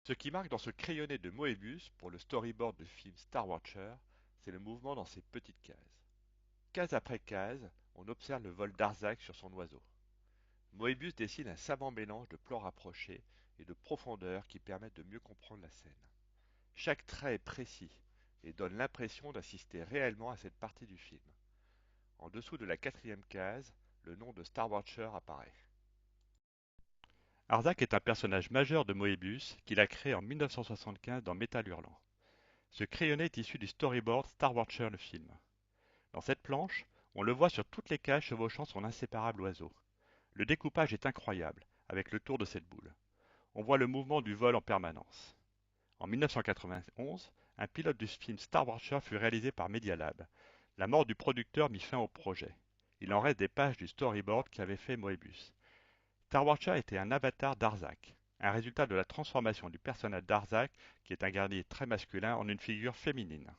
Ce qui marque dans ce crayonné de Moebius pour le storyboard du film Star Watcher, c'est le mouvement dans ces petites cases. Case après case, on observe le vol d'Arzac sur son oiseau. Moebius dessine un savant mélange de plans rapprochés et de profondeur qui permettent de mieux comprendre la scène. Chaque trait est précis et donne l'impression d'assister réellement à cette partie du film. En dessous de la quatrième case, le nom de Star Watcher apparaît. Arzac est un personnage majeur de Moebius qu'il a créé en 1975 dans Métal Hurlant. Ce crayonné est issu du storyboard Star Watcher le film. Dans cette planche, on le voit sur toutes les cases chevauchant son inséparable oiseau. Le découpage est incroyable, avec le tour de cette boule. On voit le mouvement du vol en permanence. En 1991, un pilote du film Star Watcher fut réalisé par Media Lab. La mort du producteur mit fin au projet. Il en reste des pages du storyboard qu'avait fait Moebius. Star Watcher était un avatar d'Arzac, un résultat de la transformation du personnage d'Arzac, qui est un guerrier très masculin, en une figure féminine.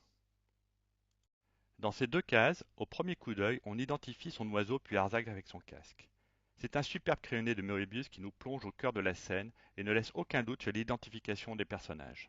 Dans ces deux cases, au premier coup d'œil, on identifie son oiseau puis Arzac avec son casque. C'est un superbe crayonné de Moebius qui nous plonge au cœur de la scène et ne laisse aucun doute sur l'identification des personnages.